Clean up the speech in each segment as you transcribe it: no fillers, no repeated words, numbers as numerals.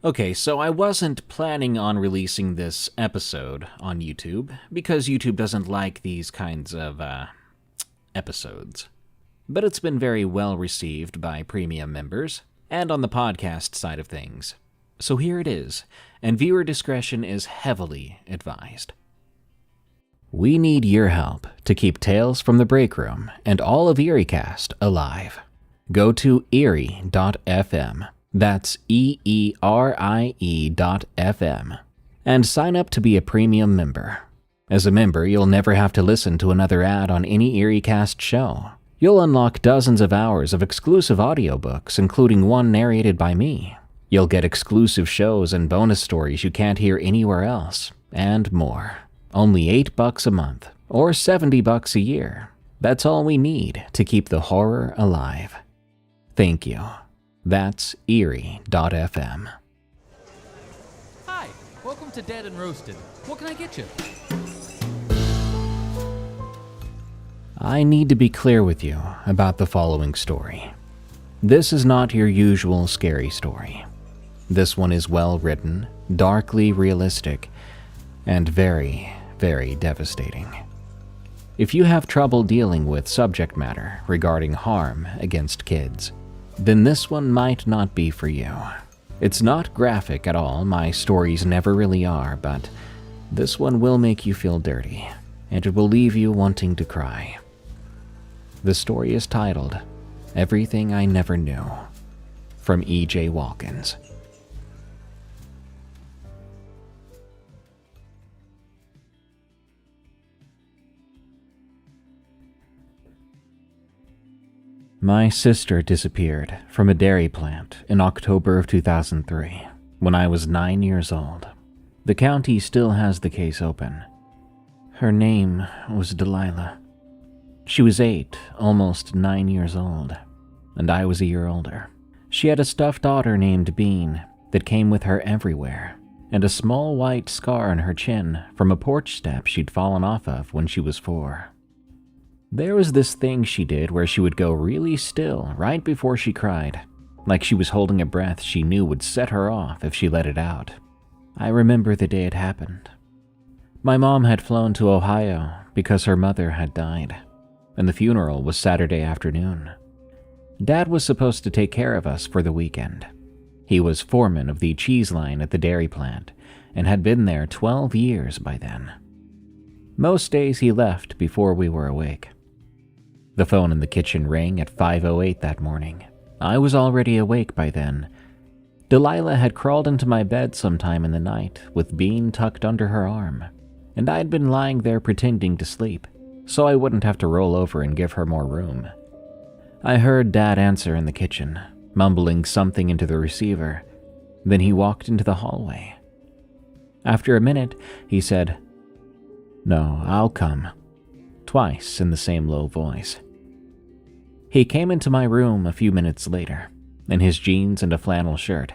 Okay, so I wasn't planning on releasing this episode on YouTube because YouTube doesn't like these kinds of episodes. But it's been very well received by premium members and on the podcast side of things. So here it is, and viewer discretion is heavily advised. We need your help to keep Tales from the Break Room and all of EerieCast alive. Go to eerie.fm. That's EERIE.fm. And sign up to be a premium member. As a member, you'll never have to listen to another ad on any EerieCast show. You'll unlock dozens of hours of exclusive audiobooks, including one narrated by me. You'll get exclusive shows and bonus stories you can't hear anywhere else, and more. Only $8 a month, or $70 a year. That's all we need to keep the horror alive. Thank you. That's eerie.fm. Hi, welcome to Dead and Roasted. What can I get you? I need to be clear with you about the following story. This is not your usual scary story. This one is well written, darkly realistic, and very, very devastating. If you have trouble dealing with subject matter regarding harm against kids, then this one might not be for you. It's not graphic at all, my stories never really are, but this one will make you feel dirty, and it will leave you wanting to cry. The story is titled, Everything I Never Knew, from E.J. Walkins. My sister disappeared from a dairy plant in October of 2003, when I was 9 years old. The county still has the case open. Her name was Delilah. She was 8, almost 9 years old, and I was a year older. She had a stuffed daughter named Bean that came with her everywhere, and a small white scar on her chin from a porch step she'd fallen off of when she was 4. There was this thing she did where she would go really still right before she cried, like she was holding a breath she knew would set her off if she let it out. I remember the day it happened. My mom had flown to Ohio because her mother had died, and the funeral was Saturday afternoon. Dad was supposed to take care of us for the weekend. He was foreman of the cheese line at the dairy plant and had been there 12 years by then. Most days he left before we were awake. The phone in the kitchen rang at 5:08 that morning. I was already awake by then. Delilah had crawled into my bed sometime in the night with Bean tucked under her arm, and I'd been lying there pretending to sleep, so I wouldn't have to roll over and give her more room. I heard Dad answer in the kitchen, mumbling something into the receiver. Then he walked into the hallway. After a minute, he said, "No, I'll come," twice in the same low voice. He came into my room a few minutes later, in his jeans and a flannel shirt.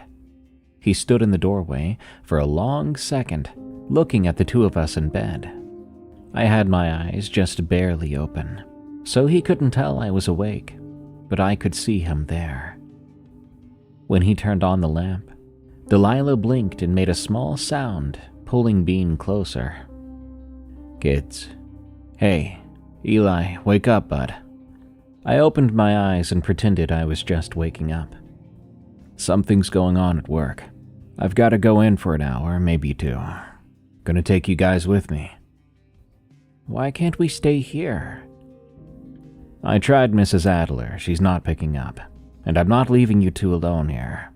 He stood in the doorway for a long second, looking at the two of us in bed. I had my eyes just barely open, so he couldn't tell I was awake, but I could see him there. When he turned on the lamp, Delilah blinked and made a small sound, pulling Bean closer. "Kids. Hey, Eli, wake up, bud." I opened my eyes and pretended I was just waking up. "Something's going on at work. I've got to go in for an hour, maybe 2. Gonna take you guys with me." "Why can't we stay here?" "I tried Mrs. Adler. She's not picking up. And I'm not leaving you two alone here."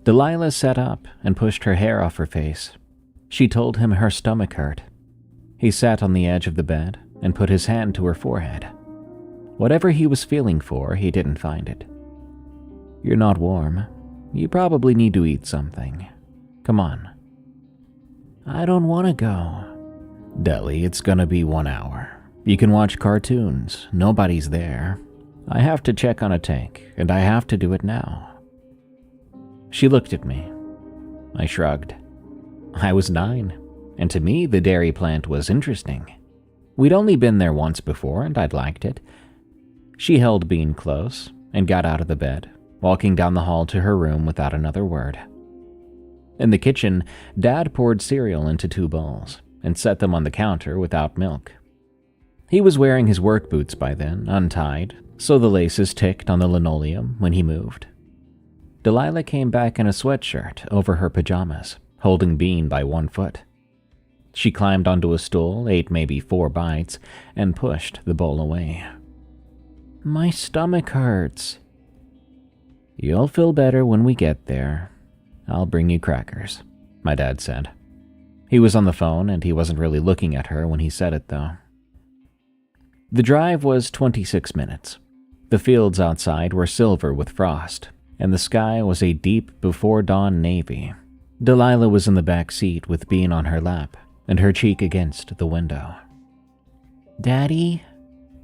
Delilah sat up and pushed her hair off her face. She told him her stomach hurt. He sat on the edge of the bed and put his hand to her forehead. Whatever he was feeling for, he didn't find it. "You're not warm. You probably need to eat something. Come on." "I don't want to go." "Deli, it's gonna be 1 hour. You can watch cartoons. Nobody's there. I have to check on a tank, and I have to do it now." She looked at me. I shrugged. I was 9, and to me the dairy plant was interesting. We'd only been there once before, and I'd liked it. She held Bean close and got out of the bed, walking down the hall to her room without another word. In the kitchen, Dad poured cereal into 2 bowls and set them on the counter without milk. He was wearing his work boots by then, untied, so the laces ticked on the linoleum when he moved. Delilah came back in a sweatshirt over her pajamas, holding Bean by 1 foot. She climbed onto a stool, ate maybe 4 bites, and pushed the bowl away. "My stomach hurts." "You'll feel better when we get there. I'll bring you crackers," my dad said. He was on the phone and he wasn't really looking at her when he said it, though. The drive was 26 minutes. The fields outside were silver with frost, and the sky was a deep before-dawn navy. Delilah was in the back seat with Bean on her lap and her cheek against the window. "Daddy?"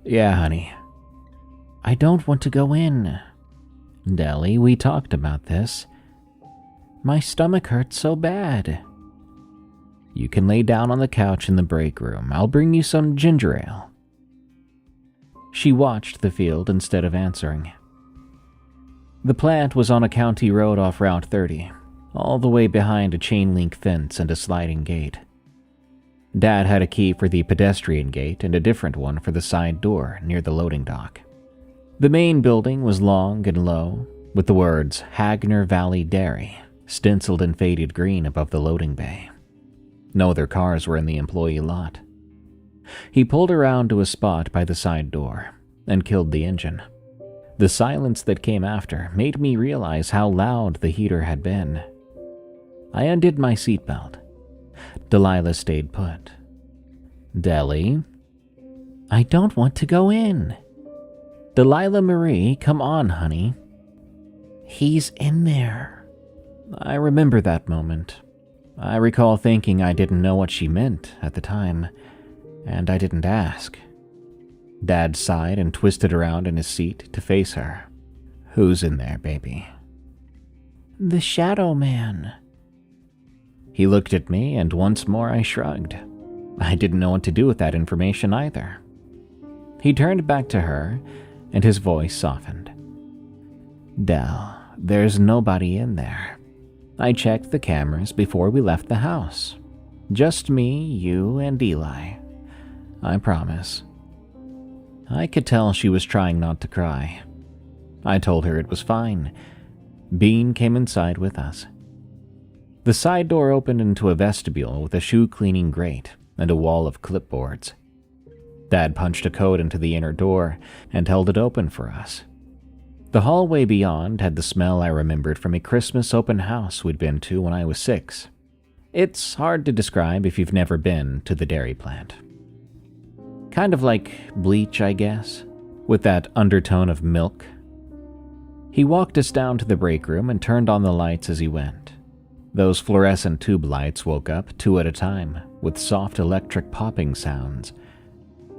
"Yeah, honey." "I don't want to go in." "Deli, we talked about this." "My stomach hurts so bad." "You can lay down on the couch in the break room. I'll bring you some ginger ale." She watched the field instead of answering. The plant was on a county road off Route 30, all the way behind a chain-link fence and a sliding gate. Dad had a key for the pedestrian gate and a different one for the side door near the loading dock. The main building was long and low, with the words Hagner Valley Dairy stenciled in faded green above the loading bay. No other cars were in the employee lot. He pulled around to a spot by the side door and killed the engine. The silence that came after made me realize how loud the heater had been. I undid my seatbelt. Delilah stayed put. "Deli?" "I don't want to go in." "Delilah Marie, come on, honey." "He's in there." I remember that moment. I recall thinking I didn't know what she meant at the time, and I didn't ask. Dad sighed and twisted around in his seat to face her. "Who's in there, baby?" "The Shadow Man." He looked at me, and once more I shrugged. I didn't know what to do with that information either. He turned back to her, and his voice softened. "Del, there's nobody in there. I checked the cameras before we left the house. Just me, you, and Eli. I promise." I could tell she was trying not to cry. I told her it was fine. Bean came inside with us. The side door opened into a vestibule with a shoe-cleaning grate and a wall of clipboards. Dad punched a code into the inner door and held it open for us. The hallway beyond had the smell I remembered from a Christmas open house we'd been to when I was 6. It's hard to describe if you've never been to the dairy plant. Kind of like bleach, I guess, with that undertone of milk. He walked us down to the break room and turned on the lights as he went. Those fluorescent tube lights woke up 2 at a time, with soft electric popping sounds.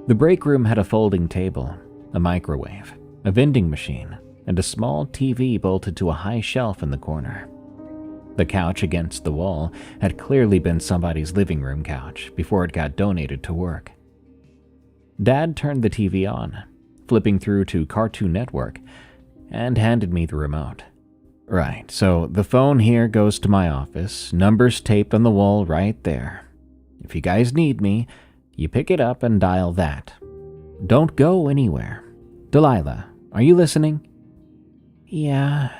The break room had a folding table, a microwave, a vending machine, and a small TV bolted to a high shelf in the corner. The couch against the wall had clearly been somebody's living room couch before it got donated to work. Dad turned the TV on, flipping through to Cartoon Network, and handed me the remote. "Right, so the phone here goes to my office, numbers taped on the wall right there. If you guys need me, you pick it up and dial that. Don't go anywhere. Delilah, are you listening?" "Yeah."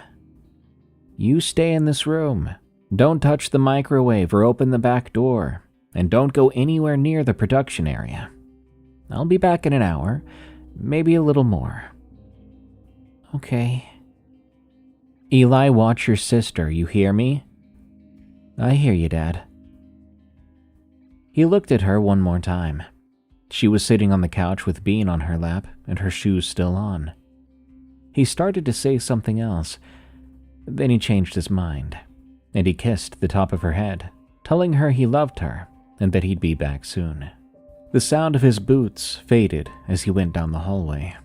"You stay in this room. Don't touch the microwave or open the back door, and don't go anywhere near the production area. I'll be back in an hour, maybe a little more." "Okay." "Eli, watch your sister, you hear me?" "I hear you, Dad." He looked at her one more time. She was sitting on the couch with Bean on her lap and her shoes still on. He started to say something else. Then he changed his mind, and he kissed the top of her head, telling her he loved her and that he'd be back soon. The sound of his boots faded as he went down the hallway.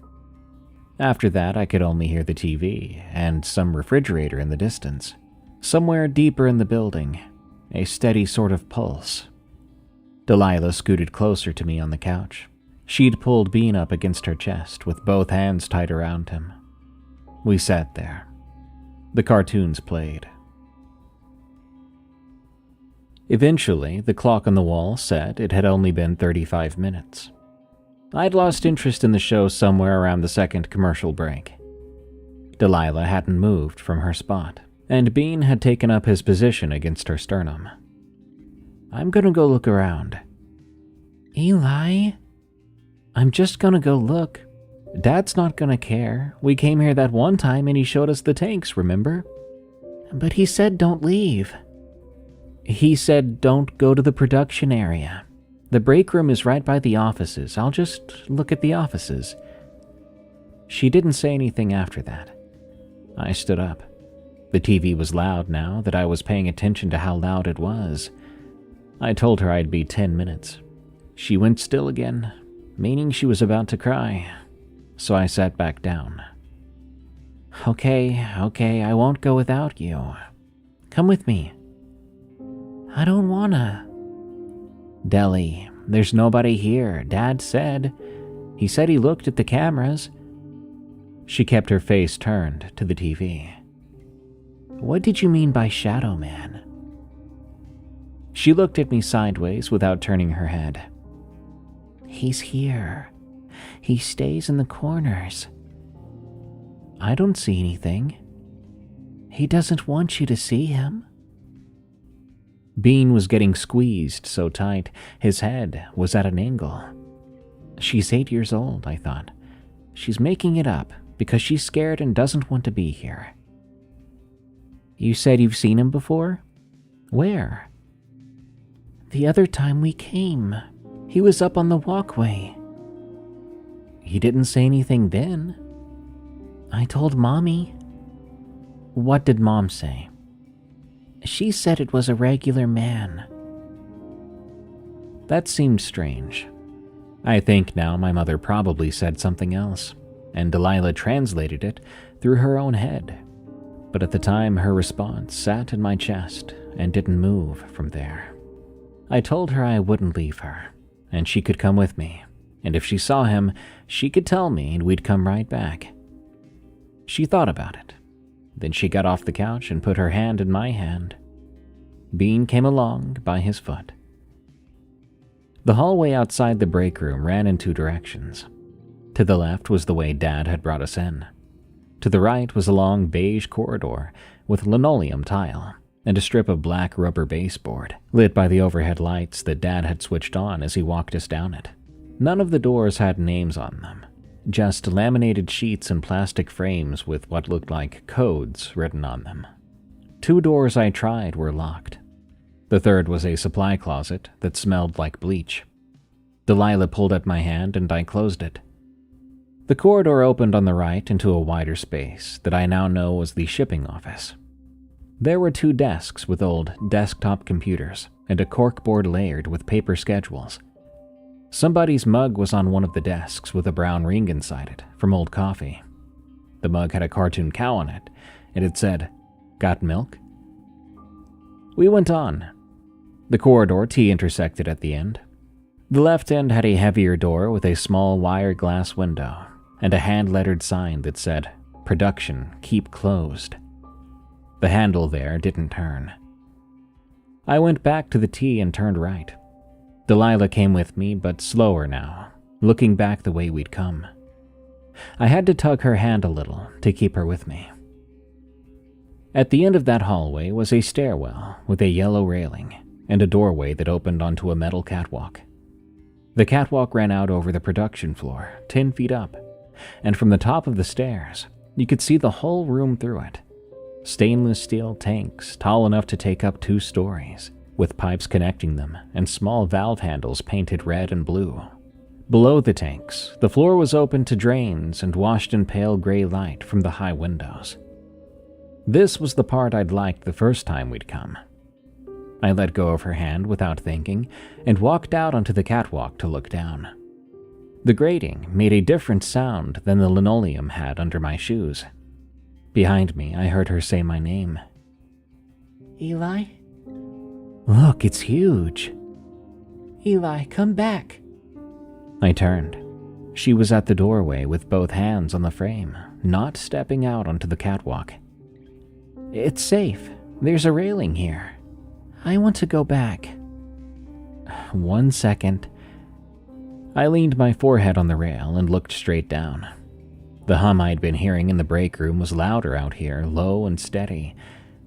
After that, I could only hear the TV and some refrigerator in the distance. Somewhere deeper in the building, a steady sort of pulse. Delilah scooted closer to me on the couch. She'd pulled Bean up against her chest with both hands tied around him. We sat there. The cartoons played. Eventually, the clock on the wall said it had only been 35 minutes. I'd lost interest in the show somewhere around the second commercial break. Delilah hadn't moved from her spot, and Bean had taken up his position against her sternum. "I'm gonna go look around." "Eli? I'm just gonna go look. Dad's not gonna care. We came here that one time and he showed us the tanks, remember? But he said don't leave. He said don't go to the production area. The break room is right by the offices. I'll just look at the offices." She didn't say anything after that. I stood up. The TV was loud now that I was paying attention to how loud it was. I told her I'd be 10 minutes. She went still again, meaning she was about to cry, so I sat back down. Okay, I won't go without you. Come with me." "I don't wanna." "Deli, there's nobody here. Dad said. He said he looked at the cameras." She kept her face turned to the TV. "What did you mean by Shadow Man?" She looked at me sideways without turning her head. "He's here. He stays in the corners." "I don't see anything." "He doesn't want you to see him." Bean was getting squeezed so tight, his head was at an angle. She's 8 years old, I thought. She's making it up because she's scared and doesn't want to be here. "You said you've seen him before? Where?" "The other time we came. He was up on the walkway." "He didn't say anything then." "I told Mommy." "What did Mom say?" "She said it was a regular man." That seemed strange. I think now my mother probably said something else, and Delilah translated it through her own head. But at the time, her response sat in my chest and didn't move from there. I told her I wouldn't leave her, and she could come with me, and if she saw him, she could tell me and we'd come right back. She thought about it. Then she got off the couch and put her hand in my hand. Bean came along by his foot. The hallway outside the break room ran in 2 directions. To the left was the way Dad had brought us in. To the right was a long beige corridor with linoleum tile and a strip of black rubber baseboard, lit by the overhead lights that Dad had switched on as he walked us down it. None of the doors had names on them, just laminated sheets and plastic frames with what looked like codes written on them. 2 doors I tried were locked. The third was a supply closet that smelled like bleach. Delilah pulled at my hand and I closed it. The corridor opened on the right into a wider space that I now know was the shipping office. There were 2 desks with old desktop computers and a corkboard layered with paper schedules. Somebody's mug was on one of the desks with a brown ring inside it from old coffee. The mug had a cartoon cow on it, and it said, "Got milk?" We went on. The corridor T-intersected at the end. The left end had a heavier door with a small wire glass window and a hand-lettered sign that said, "Production, keep closed." The handle there didn't turn. I went back to the T and turned right. Delilah came with me, but slower now, looking back the way we'd come. I had to tug her hand a little to keep her with me. At the end of that hallway was a stairwell with a yellow railing and a doorway that opened onto a metal catwalk. The catwalk ran out over the production floor, 10 feet up, and from the top of the stairs, you could see the whole room through it. Stainless steel tanks tall enough to take up 2 stories, with pipes connecting them and small valve handles painted red and blue. Below the tanks, the floor was open to drains and washed in pale gray light from the high windows. This was the part I'd liked the first time we'd come. I let go of her hand without thinking and walked out onto the catwalk to look down. The grating made a different sound than the linoleum had under my shoes. Behind me, I heard her say my name. "Eli?" "Look, it's huge." "Eli, come back." I turned. She was at the doorway with both hands on the frame, not stepping out onto the catwalk. "It's safe. There's a railing here." I want to go back. 1 second. I leaned my forehead on the rail and looked straight down. The hum I'd been hearing in the break room was louder out here, low and steady,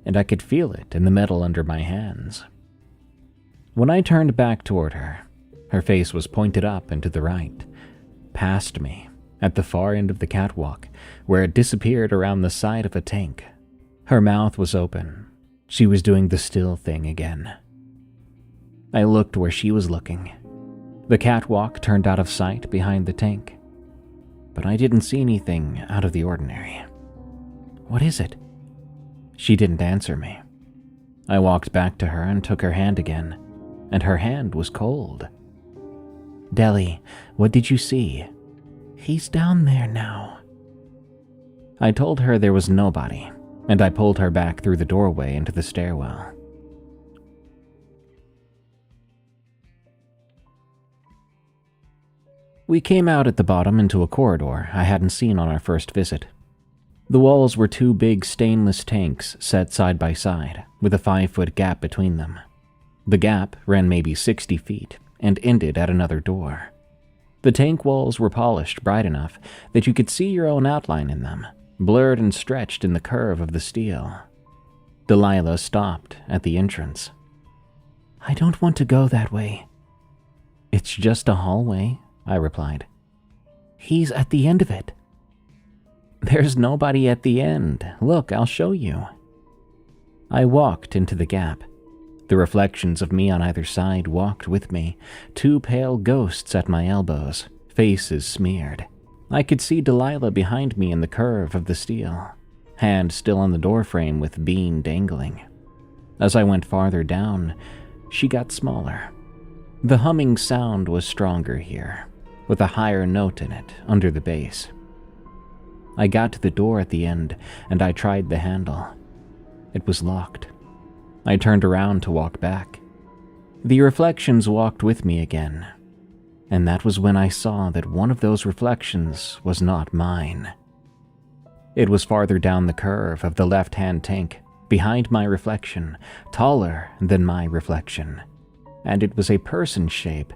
and I could feel it in the metal under my hands. When I turned back toward her, her face was pointed up and to the right, past me, at the far end of the catwalk, where it disappeared around the side of a tank. Her mouth was open. She was doing the still thing again. I looked where she was looking. The catwalk turned out of sight behind the tank, but I didn't see anything out of the ordinary. What is it? She didn't answer me. I walked back to her and took her hand again, and her hand was cold. Deli, what did you see? He's down there now. I told her there was nobody, and I pulled her back through the doorway into the stairwell. We came out at the bottom into a corridor I hadn't seen on our first visit. The walls were 2 big stainless tanks set side by side, with a 5-foot gap between them. The gap ran maybe 60 feet and ended at another door. The tank walls were polished bright enough that you could see your own outline in them, blurred and stretched in the curve of the steel. Delilah stopped at the entrance. I don't want to go that way. It's just a hallway, I replied. He's at the end of it. There's nobody at the end. Look, I'll show you. I walked into the gap. The reflections of me on either side walked with me, 2 pale ghosts at my elbows, faces smeared. I could see Delilah behind me in the curve of the steel, hand still on the doorframe with bean dangling. As I went farther down, she got smaller. The humming sound was stronger here, with a higher note in it under the bass. I got to the door at the end, and I tried the handle. It was locked. I turned around to walk back. The reflections walked with me again, and that was when I saw that one of those reflections was not mine. It was farther down the curve of the left-hand tank, behind my reflection, taller than my reflection, and it was a person shape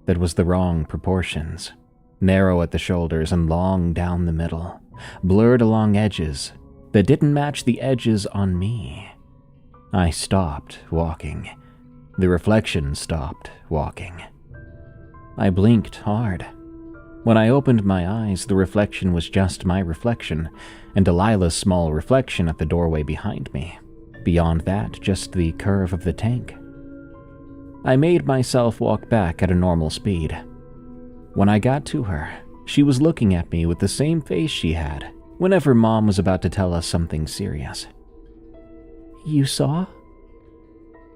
that was the wrong proportions, narrow at the shoulders and long down the middle, blurred along edges that didn't match the edges on me. I stopped walking. The reflection stopped walking. I blinked hard. When I opened my eyes, the reflection was just my reflection, and Delilah's small reflection at the doorway behind me. Beyond that, just the curve of the tank. I made myself walk back at a normal speed. When I got to her, she was looking at me with the same face she had whenever Mom was about to tell us something serious. You saw?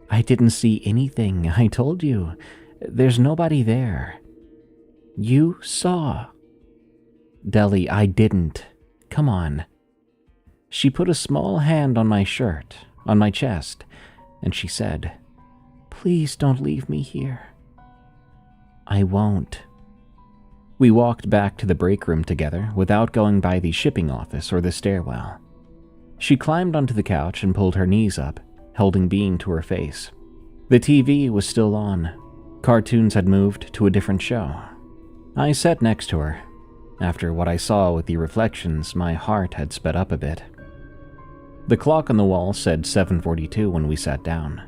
I didn't see anything, I told you. There's nobody there. You saw. Deli, I didn't. Come on. She put a small hand on my shirt, on my chest, and she said, Please don't leave me here. I won't. We walked back to the break room together without going by the shipping office or the stairwell. She climbed onto the couch and pulled her knees up, holding Bean to her face. The TV was still on. Cartoons had moved to a different show. I sat next to her. After what I saw with the reflections, my heart had sped up a bit. The clock on the wall said 7:42 when we sat down.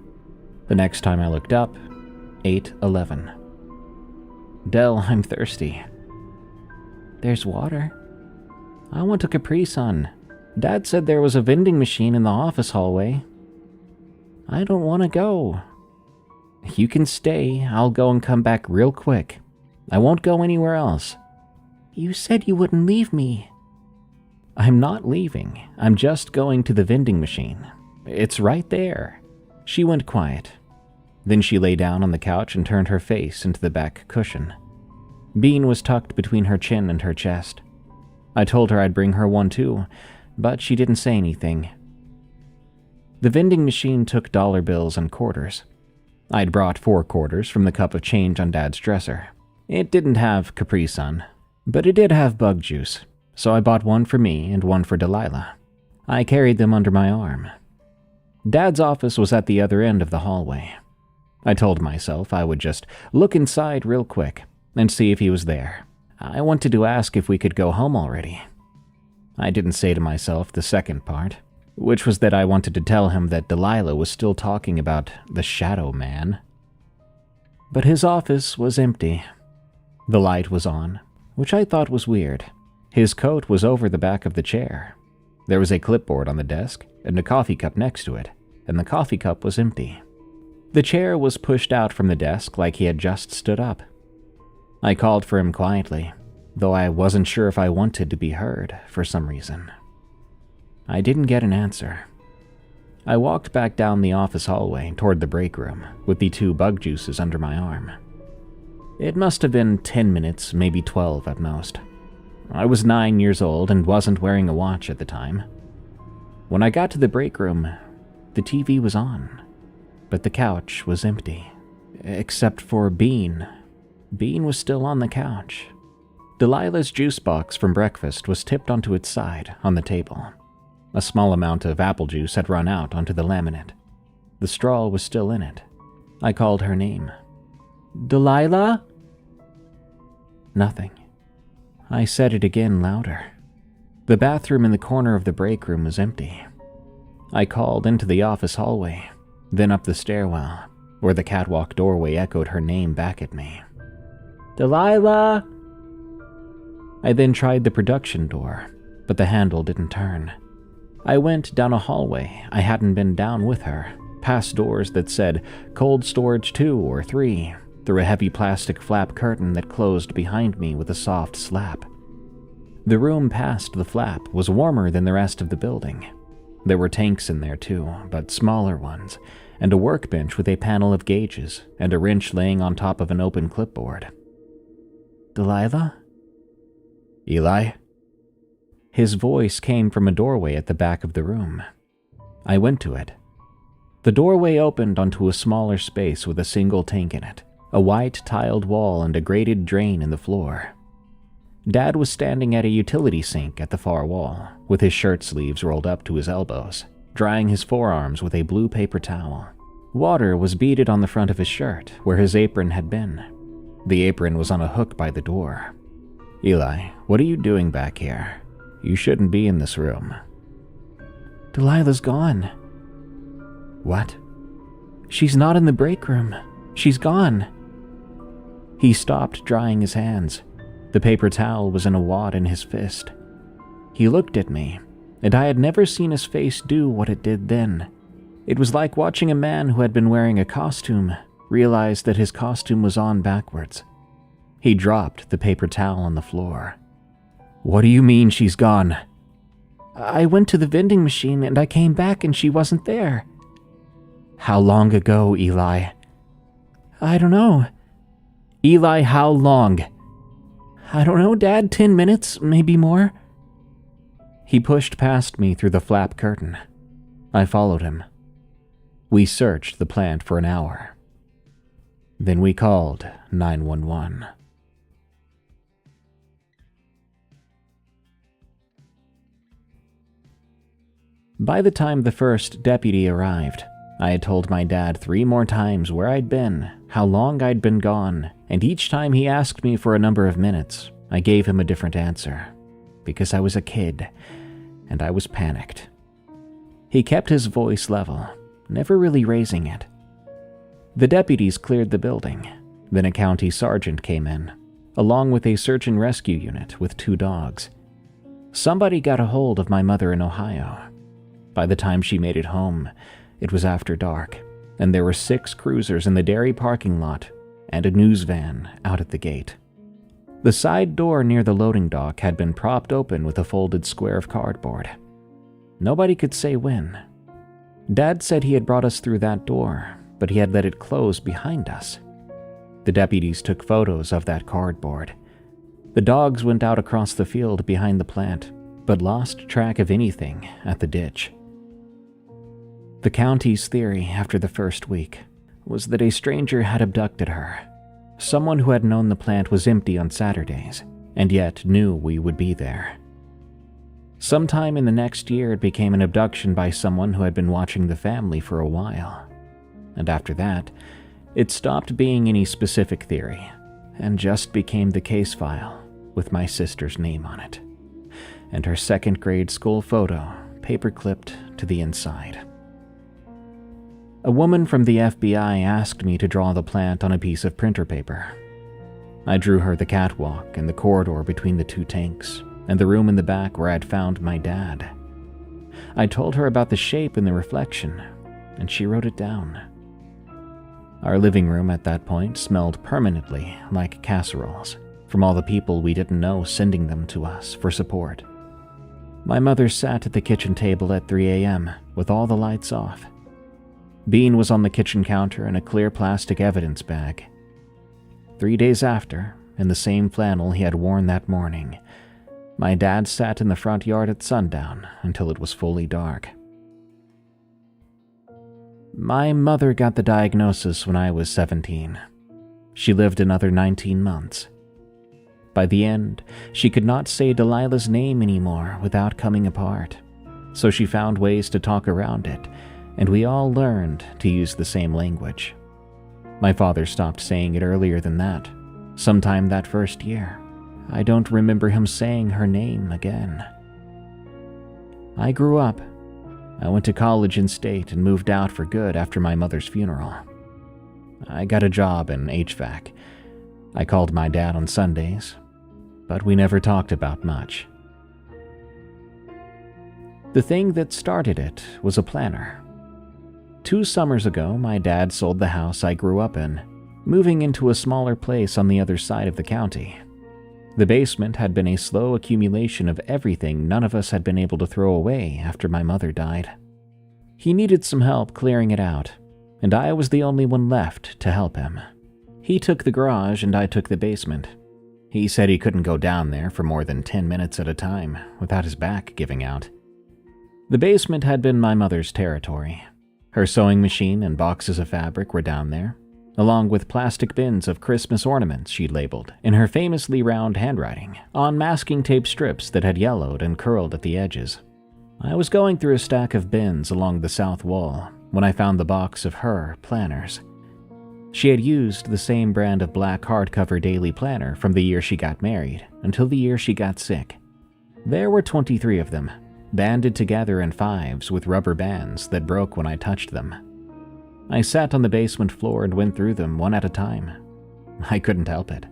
The next time I looked up, 8:11. Del, I'm thirsty. There's water. I want a Capri Sun. Dad said there was a vending machine in the office hallway. I don't want to go. You can stay. I'll go and come back real quick. I won't go anywhere else. You said you wouldn't leave me. I'm not leaving. I'm just going to the vending machine. It's right there. She went quiet. Then she lay down on the couch and turned her face into the back cushion. Bean was tucked between her chin and her chest. I told her I'd bring her one too, but she didn't say anything. The vending machine took dollar bills and quarters. I'd brought 4 quarters from the cup of change on Dad's dresser. It didn't have Capri Sun, but it did have bug juice, so I bought one for me and one for Delilah. I carried them under my arm. Dad's office was at the other end of the hallway. I told myself I would just look inside real quick and see if he was there. I wanted to ask if we could go home already. I didn't say to myself the second part, which was that I wanted to tell him that Delilah was still talking about the Shadow Man. But his office was empty. The light was on, which I thought was weird. His coat was over the back of the chair. There was a clipboard on the desk and a coffee cup next to it, and the coffee cup was empty. The chair was pushed out from the desk like he had just stood up. I called for him quietly, though I wasn't sure if I wanted to be heard for some reason. I didn't get an answer. I walked back down the office hallway toward the break room with the 2 bug juices under my arm. It must have been 10 minutes, maybe 12 at most. I was 9 years old and wasn't wearing a watch at the time. When I got to the break room, the TV was on, but the couch was empty, except for Bean. Bean was still on the couch. Delilah's juice box from breakfast was tipped onto its side on the table. A small amount of apple juice had run out onto the laminate. The straw was still in it. I called her name. "Delilah?" Nothing. I said it again louder. The bathroom in the corner of the break room was empty. I called into the office hallway, then up the stairwell, where the catwalk doorway echoed her name back at me. "Delilah!" I then tried the production door, but the handle didn't turn. I went down a hallway I hadn't been down with her, past doors that said cold storage 2 or 3, through a heavy plastic flap curtain that closed behind me with a soft slap. The room past the flap was warmer than the rest of the building. There were tanks in there too, but smaller ones, and a workbench with a panel of gauges and a wrench laying on top of an open clipboard. "Delilah?" "Eli?" His voice came from a doorway at the back of the room. I went to it. The doorway opened onto a smaller space with a single tank in it, a white tiled wall and a grated drain in the floor. Dad was standing at a utility sink at the far wall, with his shirt sleeves rolled up to his elbows, drying his forearms with a blue paper towel. Water was beaded on the front of his shirt, where his apron had been. The apron was on a hook by the door. "Eli, what are you doing back here? You shouldn't be in this room." "Delilah's gone." "What?" "She's not in the break room. She's gone." He stopped drying his hands. The paper towel was in a wad in his fist. He looked at me, and I had never seen his face do what it did then. It was like watching a man who had been wearing a costume realize that his costume was on backwards. He dropped the paper towel on the floor. "What do you mean she's gone?" "I went to the vending machine and I came back and she wasn't there." "How long ago, Eli?" "I don't know." "Eli, how long?" "I don't know, Dad. 10 minutes, maybe more." He pushed past me through the flap curtain. I followed him. We searched the plant for an hour. Then we called 911. By the time the first deputy arrived, I had told my dad 3 more times where I'd been, how long I'd been gone, and each time he asked me for a number of minutes, I gave him a different answer, because I was a kid, and I was panicked. He kept his voice level, never really raising it. The deputies cleared the building, then a county sergeant came in, along with a search and rescue unit with 2 dogs. Somebody got a hold of my mother in Ohio. By the time she made it home, it was after dark, and there were 6 cruisers in the dairy parking lot and a news van out at the gate. The side door near the loading dock had been propped open with a folded square of cardboard. Nobody could say when. Dad said he had brought us through that door, but he had let it close behind us. The deputies took photos of that cardboard. The dogs went out across the field behind the plant, but lost track of anything at the ditch. The county's theory after the first week was that a stranger had abducted her. Someone who had known the plant was empty on Saturdays, and yet knew we would be there. Sometime in the next year, it became an abduction by someone who had been watching the family for a while. And after that, it stopped being any specific theory and just became the case file with my sister's name on it, and her second grade school photo paper-clipped to the inside. A woman from the FBI asked me to draw the plant on a piece of printer paper. I drew her the catwalk and the corridor between the two tanks, and the room in the back where I'd found my dad. I told her about the shape and the reflection, and she wrote it down. Our living room at that point smelled permanently like casseroles, from all the people we didn't know sending them to us for support. My mother sat at the kitchen table at 3 a.m. with all the lights off. Bean was on the kitchen counter in a clear plastic evidence bag. 3 days after, in the same flannel he had worn that morning, my dad sat in the front yard at sundown until it was fully dark. My mother got the diagnosis when I was 17. She lived another 19 months. By the end, she could not say Delilah's name anymore without coming apart, so she found ways to talk around it, and we all learned to use the same language. My father stopped saying it earlier than that, sometime that first year. I don't remember him saying her name again. I grew up. I went to college in state and moved out for good after my mother's funeral. I got a job in HVAC. I called my dad on Sundays, but we never talked about much. The thing that started it was a planner. 2 summers ago, my dad sold the house I grew up in, moving into a smaller place on the other side of the county. The basement had been a slow accumulation of everything none of us had been able to throw away after my mother died. He needed some help clearing it out, and I was the only one left to help him. He took the garage and I took the basement. He said he couldn't go down there for more than 10 minutes at a time without his back giving out. The basement had been my mother's territory. Her sewing machine and boxes of fabric were down there, along with plastic bins of Christmas ornaments she'd labeled, in her famously round handwriting, on masking tape strips that had yellowed and curled at the edges. I was going through a stack of bins along the south wall when I found the box of her planners. She had used the same brand of black hardcover daily planner from the year she got married until the year she got sick. There were 23 of them, banded together in 5s with rubber bands that broke when I touched them. I sat on the basement floor and went through them one at a time. I couldn't help it.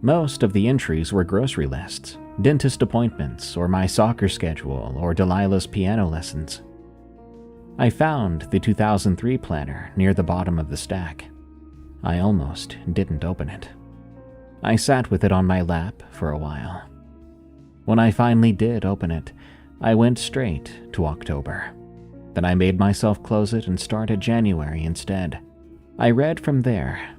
Most of the entries were grocery lists, dentist appointments, or my soccer schedule, or Delilah's piano lessons. I found the 2003 planner near the bottom of the stack. I almost didn't open it. I sat with it on my lap for a while. When I finally did open it, I went straight to October. Then I made myself close it and start at January instead. I read from there.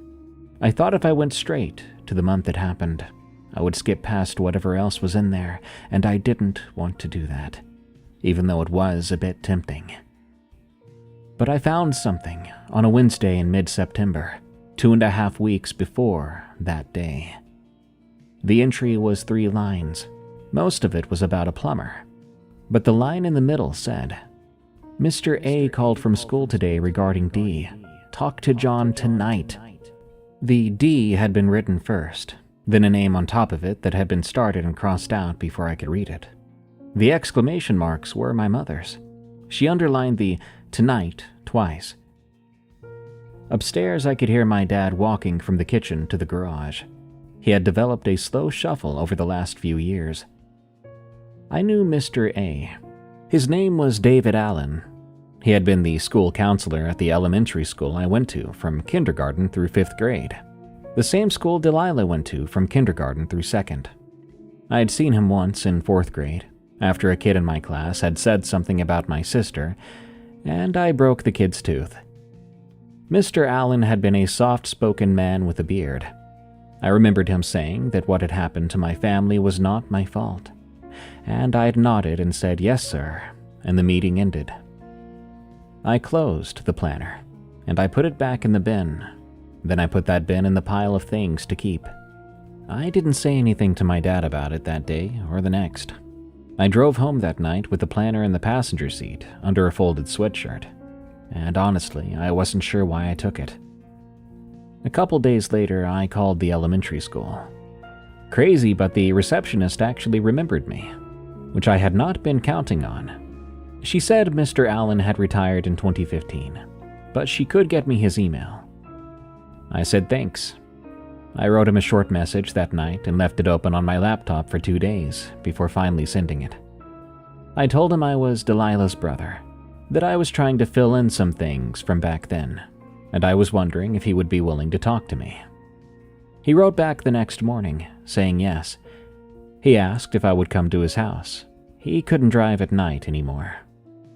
I thought if I went straight to the month it happened, I would skip past whatever else was in there, and I didn't want to do that, even though it was a bit tempting. But I found something on a Wednesday in mid-September, 2.5 weeks before that day. The entry was 3 lines. Most of it was about a plumber. But the line in the middle said, "Mr. A called from school today regarding D. Talk to John tonight." The D had been written first, then a name on top of it that had been started and crossed out before I could read it. The exclamation marks were my mother's. She underlined the "tonight" twice. Upstairs, I could hear my dad walking from the kitchen to the garage. He had developed a slow shuffle over the last few years. I knew Mr. A. His name was David Allen. He had been the school counselor at the elementary school I went to from kindergarten through 5th grade, the same school Delilah went to from kindergarten through 2nd. I had seen him once in 4th grade, after a kid in my class had said something about my sister, and I broke the kid's tooth. Mr. Allen had been a soft-spoken man with a beard. I remembered him saying that what had happened to my family was not my fault, and I had nodded and said, "Yes, sir," and the meeting ended. I closed the planner, and I put it back in the bin. Then I put that bin in the pile of things to keep. I didn't say anything to my dad about it that day or the next. I drove home that night with the planner in the passenger seat under a folded sweatshirt, and honestly, I wasn't sure why I took it. A couple days later, I called the elementary school. Crazy, but the receptionist actually remembered me, which I had not been counting on. She said Mr. Allen had retired in 2015, but she could get me his email. I said thanks. I wrote him a short message that night and left it open on my laptop for 2 days before finally sending it. I told him I was Delilah's brother, that I was trying to fill in some things from back then, and I was wondering if he would be willing to talk to me. He wrote back the next morning, saying yes. He asked if I would come to his house. He couldn't drive at night anymore.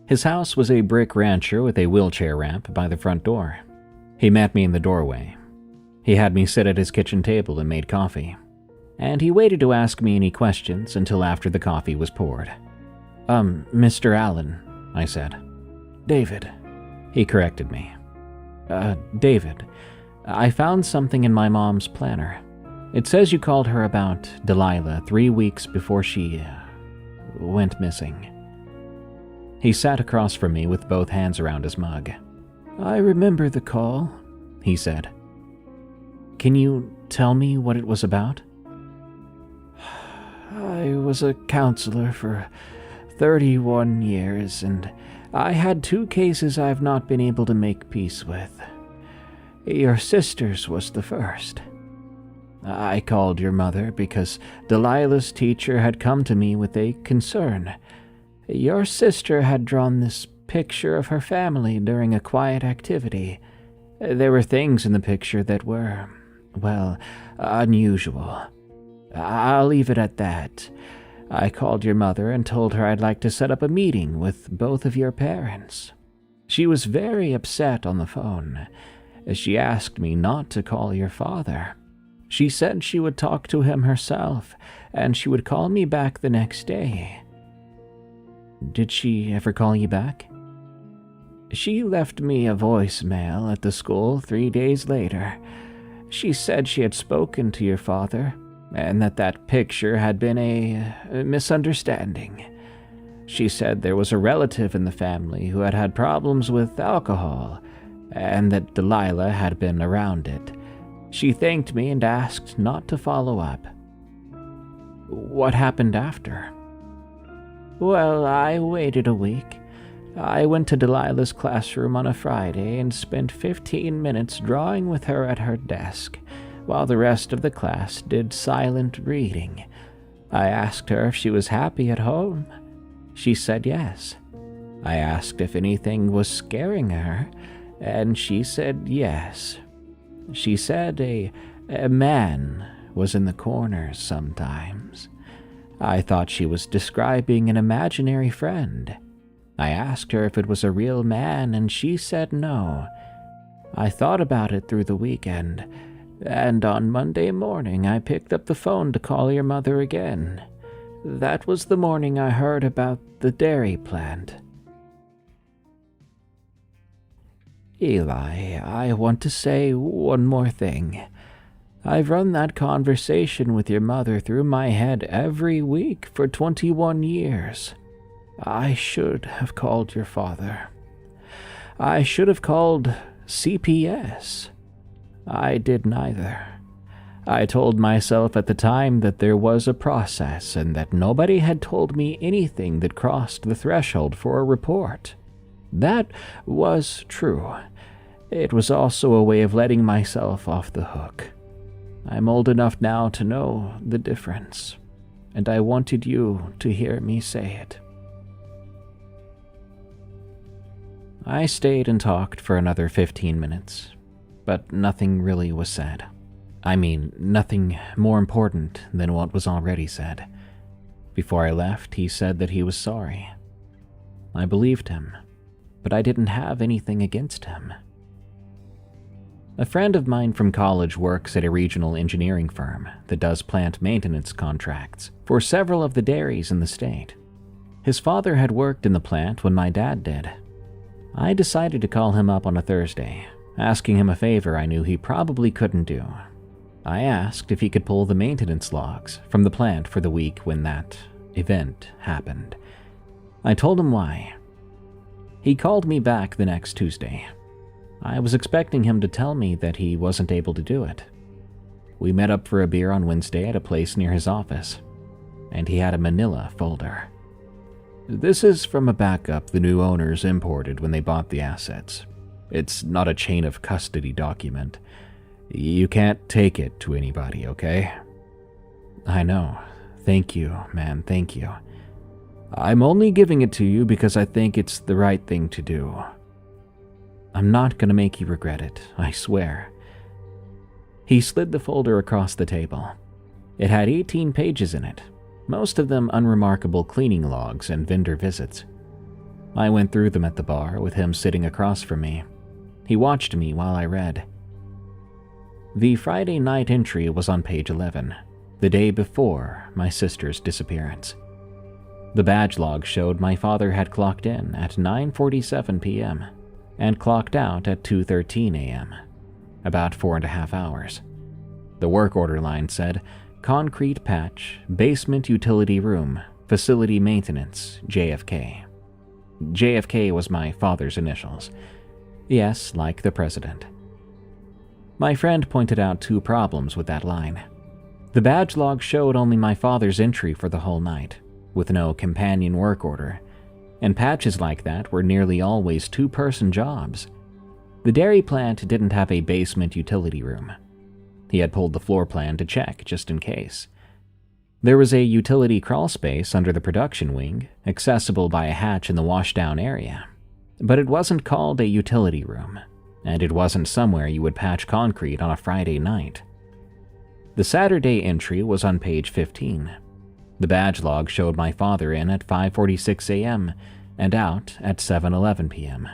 His house was a brick rancher with a wheelchair ramp by the front door. He met me in the doorway. He had me sit at his kitchen table and made coffee, and he waited to ask me any questions until after the coffee was poured. Mr. Allen, I said. David, he corrected me. David, I found something in my mom's planner. It says you called her about Delilah 3 weeks before she went missing. He sat across from me with both hands around his mug. I remember the call, he said. Can you tell me what it was about? I was a counselor for 31 years, and I had 2 cases I've not been able to make peace with. Your sister's was the first. I called your mother because Delilah's teacher had come to me with a concern. Your sister had drawn this picture of her family during a quiet activity. There were things in the picture that were, well, unusual. I'll leave it at that. I called your mother and told her I'd like to set up a meeting with both of your parents. She was very upset on the phone. She asked me not to call your father. She said she would talk to him herself, and she would call me back the next day. Did she ever call you back? She left me a voicemail at the school 3 days later. She said she had spoken to your father, and that picture had been a misunderstanding. She said there was a relative in the family who had had problems with alcohol, and that Delilah had been around it. She thanked me and asked not to follow up. What happened after? Well, I waited a week. I went to Delilah's classroom on a Friday and spent 15 minutes drawing with her at her desk, while the rest of the class did silent reading. I asked her if she was happy at home. She said yes. I asked if anything was scaring her, and she said yes. She said a man was in the corners sometimes. I thought she was describing an imaginary friend. I asked her if it was a real man, and she said no. I thought about it through the weekend, and on Monday morning I picked up the phone to call your mother again. That was the morning I heard about the dairy plant. Eli, I want to say one more thing. I've run that conversation with your mother through my head every week for 21 years. I should have called your father. I should have called CPS. I did neither. I told myself at the time that there was a process and that nobody had told me anything that crossed the threshold for a report. That was true. It was also a way of letting myself off the hook. I'm old enough now to know the difference, and I wanted you to hear me say it. I stayed and talked for another 15 minutes, but nothing really was said. I mean, nothing more important than what was already said. Before I left, he said that he was sorry. I believed him, but I didn't have anything against him. A friend of mine from college works at a regional engineering firm that does plant maintenance contracts for several of the dairies in the state. His father had worked in the plant when my dad did. I decided to call him up on a Thursday, asking him a favor I knew he probably couldn't do. I asked if he could pull the maintenance logs from the plant for the week when that event happened. I told him why. He called me back the next Tuesday. I was expecting him to tell me that he wasn't able to do it. We met up for a beer on Wednesday at a place near his office, and he had a manila folder. This is from a backup the new owners imported when they bought the assets. It's not a chain of custody document. You can't take it to anybody, okay? I know. Thank you, man, thank you. I'm only giving it to you because I think it's the right thing to do. I'm not gonna make you regret it, I swear. He slid the folder across the table. It had 18 pages in it, most of them unremarkable cleaning logs and vendor visits. I went through them at the bar with him sitting across from me. He watched me while I read. The Friday night entry was on page 11, the day before my sister's disappearance. The badge log showed my father had clocked in at 9:47 p.m. and clocked out at 2:13 a.m., about 4.5 hours. The work order line said, concrete patch, basement utility room, facility maintenance, JFK. JFK was my father's initials. Yes, like the president. My friend pointed out 2 problems with that line. The badge log showed only my father's entry for the whole night, with no companion work order, and patches like that were nearly always 2-person jobs. The dairy plant didn't have a basement utility room. He had pulled the floor plan to check just in case. There was a utility crawl space under the production wing, accessible by a hatch in the washdown area, but it wasn't called a utility room, and it wasn't somewhere you would patch concrete on a Friday night. The Saturday entry was on page 15. The badge log showed my father in at 5:46 a.m. and out at 7:11 p.m.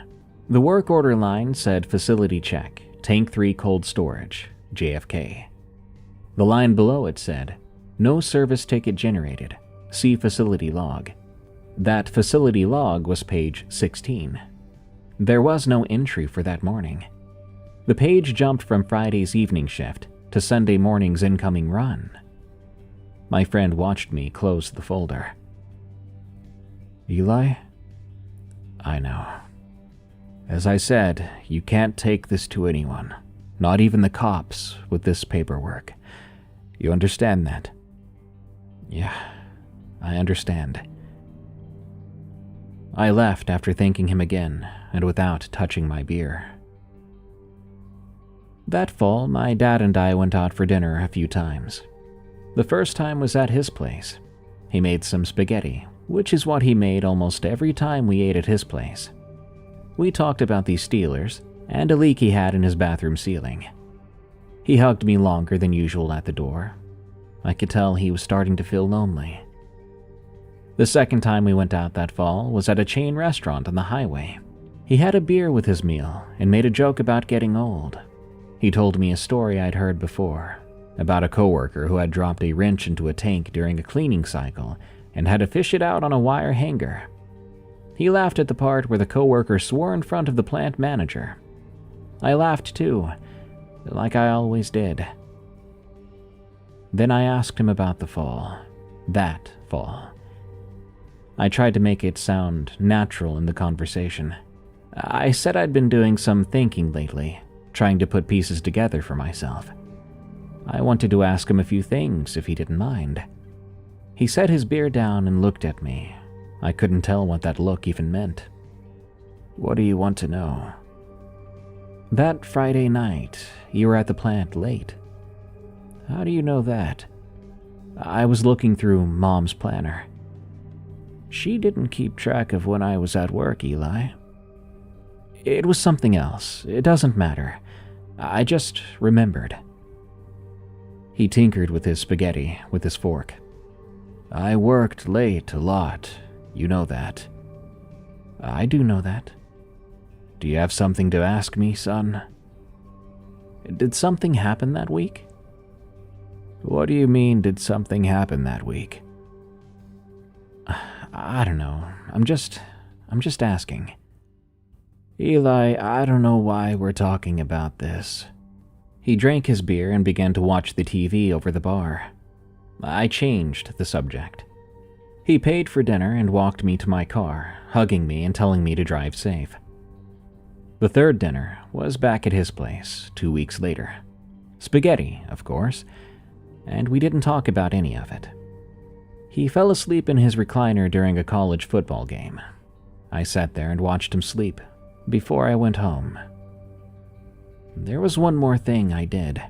The work order line said facility check, tank 3 cold storage, JFK. The line below it said, no service ticket generated, see facility log. That facility log was page 16. There was no entry for that morning. The page jumped from Friday's evening shift to Sunday morning's incoming run. My friend watched me close the folder. Eli? I know. As I said, you can't take this to anyone, not even the cops, with this paperwork. You understand that? Yeah, I understand. I left after thanking him again, and without touching my beer. That fall, my dad and I went out for dinner a few times. The first time was at his place. He made some spaghetti, which is what he made almost every time we ate at his place. We talked about the Steelers and a leak he had in his bathroom ceiling. He hugged me longer than usual at the door. I could tell he was starting to feel lonely. The second time we went out that fall was at a chain restaurant on the highway. He had a beer with his meal and made a joke about getting old. He told me a story I'd heard before, about a coworker who had dropped a wrench into a tank during a cleaning cycle and had to fish it out on a wire hanger. He laughed at the part where the coworker swore in front of the plant manager. I laughed too, like I always did. Then I asked him about the fall. That fall. I tried to make it sound natural in the conversation. I said I'd been doing some thinking lately, trying to put pieces together for myself. I wanted to ask him a few things if he didn't mind. He set his beer down and looked at me. I couldn't tell what that look even meant. What do you want to know? That Friday night, you were at the plant late. How do you know that? I was looking through Mom's planner. She didn't keep track of when I was at work, Eli. It was something else. It doesn't matter. I just remembered. He tinkered with his spaghetti with his fork. I worked late a lot. You know that. I do know that. Do you have something to ask me, son? Did something happen that week? What do you mean, did something happen that week? I don't know. I'm just asking. Eli, I don't know why we're talking about this. He drank his beer and began to watch the TV over the bar. I changed the subject. He paid for dinner and walked me to my car, hugging me and telling me to drive safe. The third dinner was back at his place 2 weeks later. Spaghetti, of course, and we didn't talk about any of it. He fell asleep in his recliner during a college football game. I sat there and watched him sleep before I went home. There was one more thing I did.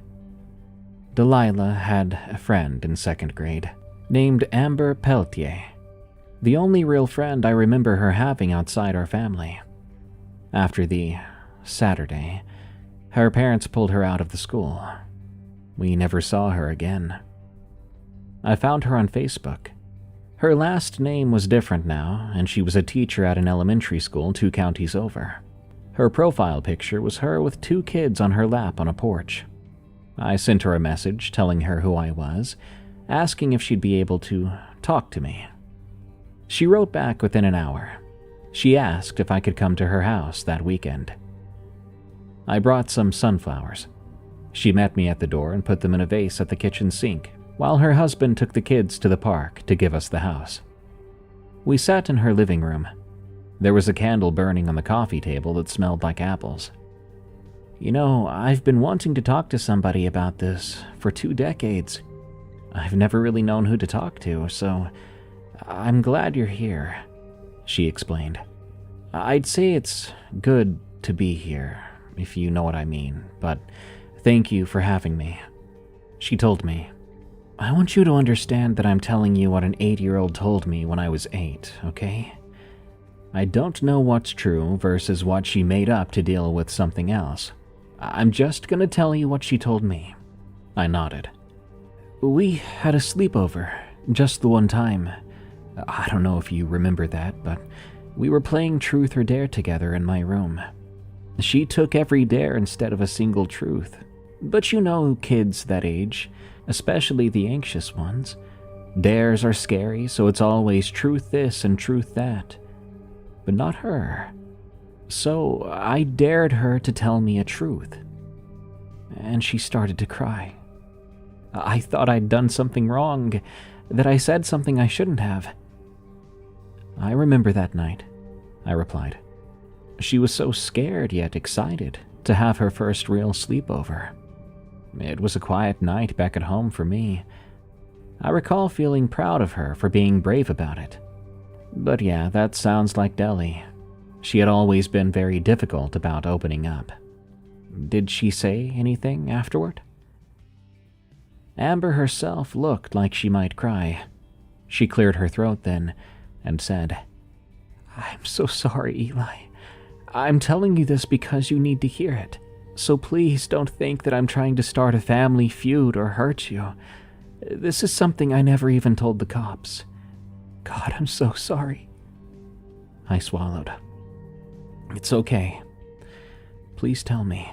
Delilah had a friend in 2nd grade named Amber Peltier, the only real friend I remember her having outside our family. After the Saturday, her parents pulled her out of the school. We never saw her again. I found her on Facebook. Her last name was different now, and she was a teacher at an elementary school 2 counties over. Her profile picture was her with 2 kids on her lap on a porch. I sent her a message telling her who I was, asking if she'd be able to talk to me. She wrote back within an hour. She asked if I could come to her house that weekend. I brought some sunflowers. She met me at the door and put them in a vase at the kitchen sink, while her husband took the kids to the park to give us the house. We sat in her living room. There was a candle burning on the coffee table that smelled like apples. You know, I've been wanting to talk to somebody about this for 2 decades. I've never really known who to talk to, so I'm glad you're here, she explained. I'd say it's good to be here, if you know what I mean, but thank you for having me. She told me, I want you to understand that I'm telling you what an 8-year-old told me when I was 8, okay? I don't know what's true versus what she made up to deal with something else. I'm just gonna tell you what she told me. I nodded. We had a sleepover, just the one time. I don't know if you remember that, but we were playing Truth or Dare together in my room. She took every dare instead of a single truth. But you know kids that age, especially the anxious ones. Dares are scary, so it's always truth this and truth that. But not her. So I dared her to tell me a truth. And she started to cry. I thought I'd done something wrong, that I said something I shouldn't have. I remember that night, I replied. She was so scared yet excited to have her first real sleepover. It was a quiet night back at home for me. I recall feeling proud of her for being brave about it. But yeah, that sounds like Deli. She had always been very difficult about opening up. Did she say anything afterward? Amber herself looked like she might cry. She cleared her throat then and said, I'm so sorry, Eli. I'm telling you this because you need to hear it. So please don't think that I'm trying to start a family feud or hurt you. This is something I never even told the cops. God, I'm so sorry. I swallowed. It's okay. Please tell me.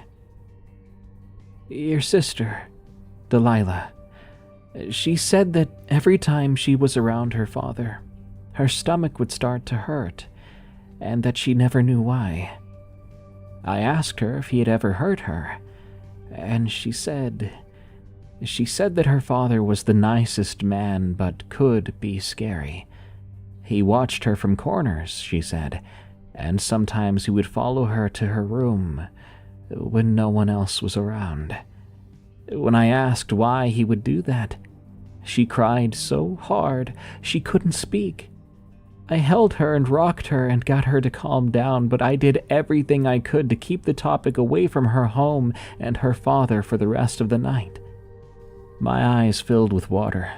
Your sister, Delilah, she said that every time she was around her father, her stomach would start to hurt, and that she never knew why. I asked her if he had ever hurt her, and she said that her father was the nicest man but could be scary. He watched her from corners, she said, and sometimes he would follow her to her room when no one else was around. When I asked why he would do that, she cried so hard she couldn't speak. I held her and rocked her and got her to calm down, but I did everything I could to keep the topic away from her home and her father for the rest of the night. My eyes filled with water,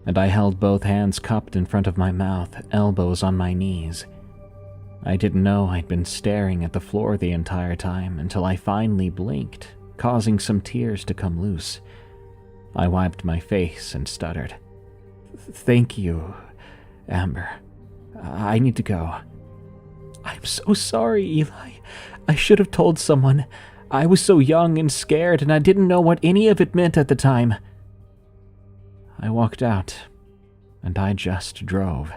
and I held both hands cupped in front of my mouth, elbows on my knees. I didn't know I'd been staring at the floor the entire time until I finally blinked, causing some tears to come loose. I wiped my face and stuttered. Thank you, Amber. I need to go. I'm so sorry, Eli. I should have told someone. I was so young and scared, and I didn't know what any of it meant at the time. I walked out, and I just drove.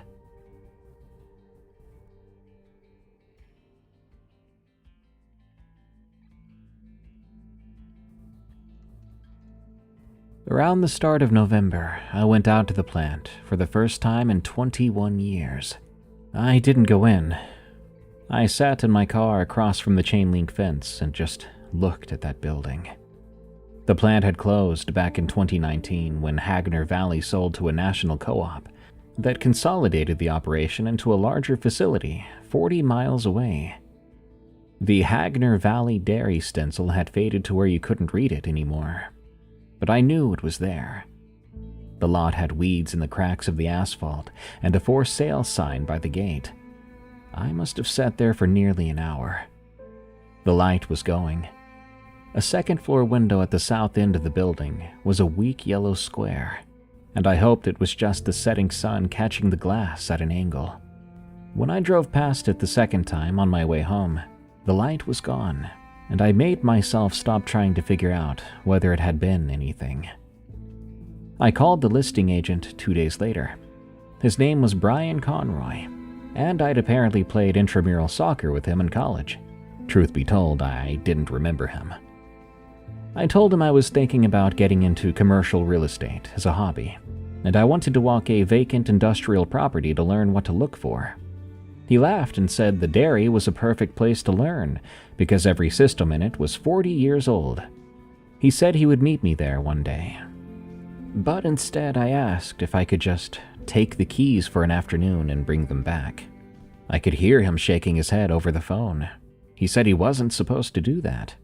Around the start of November, I went out to the plant for the first time in 21 years. I didn't go in. I sat in my car across from the chain link fence and just looked at that building. The plant had closed back in 2019 when Hagner Valley sold to a national co-op that consolidated the operation into a larger facility 40 miles away. The Hagner Valley dairy stencil had faded to where you couldn't read it anymore, but I knew it was there. The lot had weeds in the cracks of the asphalt and a for sale sign by the gate. I must have sat there for nearly an hour. The light was going. A second-floor window at the south end of the building was a weak yellow square, and I hoped it was just the setting sun catching the glass at an angle. When I drove past it the second time on my way home, the light was gone, and I made myself stop trying to figure out whether it had been anything. I called the listing agent 2 days later. His name was Brian Conroy, and I'd apparently played intramural soccer with him in college. Truth be told, I didn't remember him. I told him I was thinking about getting into commercial real estate as a hobby, and I wanted to walk a vacant industrial property to learn what to look for. He laughed and said the dairy was a perfect place to learn because every system in it was 40 years old. He said he would meet me there one day. But instead I asked if I could just take the keys for an afternoon and bring them back. I could hear him shaking his head over the phone. He said he wasn't supposed to do that.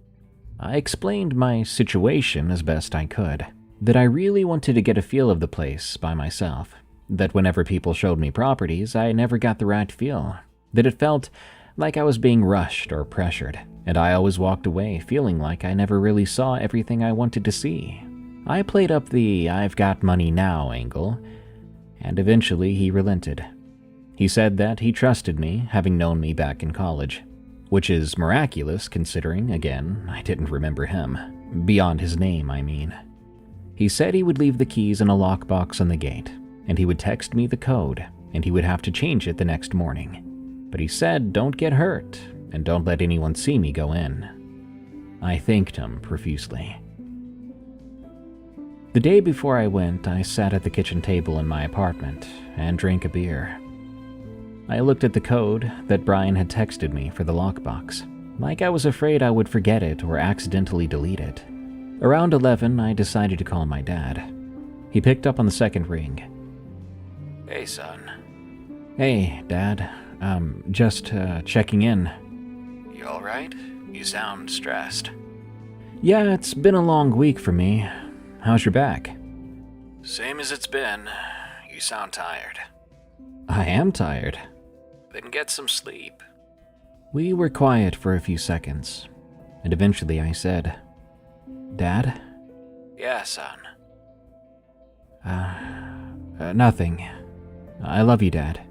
I explained my situation as best I could, that I really wanted to get a feel of the place by myself, that whenever people showed me properties, I never got the right feel, that it felt like I was being rushed or pressured, and I always walked away feeling like I never really saw everything I wanted to see. I played up the "I've got money now" angle, and eventually he relented. He said that he trusted me, having known me back in college, which is miraculous considering, again, I didn't remember him. Beyond his name, I mean. He said he would leave the keys in a lockbox on the gate, and he would text me the code, and he would have to change it the next morning. But he said, don't get hurt, and don't let anyone see me go in. I thanked him profusely. The day before I went, I sat at the kitchen table in my apartment and drank a beer. I looked at the code that Brian had texted me for the lockbox, like I was afraid I would forget it or accidentally delete it. Around 11, I decided to call my dad. He picked up on the second ring. Hey, son. Hey, Dad. Just checking in. You alright? You sound stressed. Yeah, it's been a long week for me. How's your back? Same as it's been. You sound tired. I am tired. Then get some sleep. We were quiet for a few seconds, and eventually I said, Dad? Yeah, son. Nothing. I love you, Dad.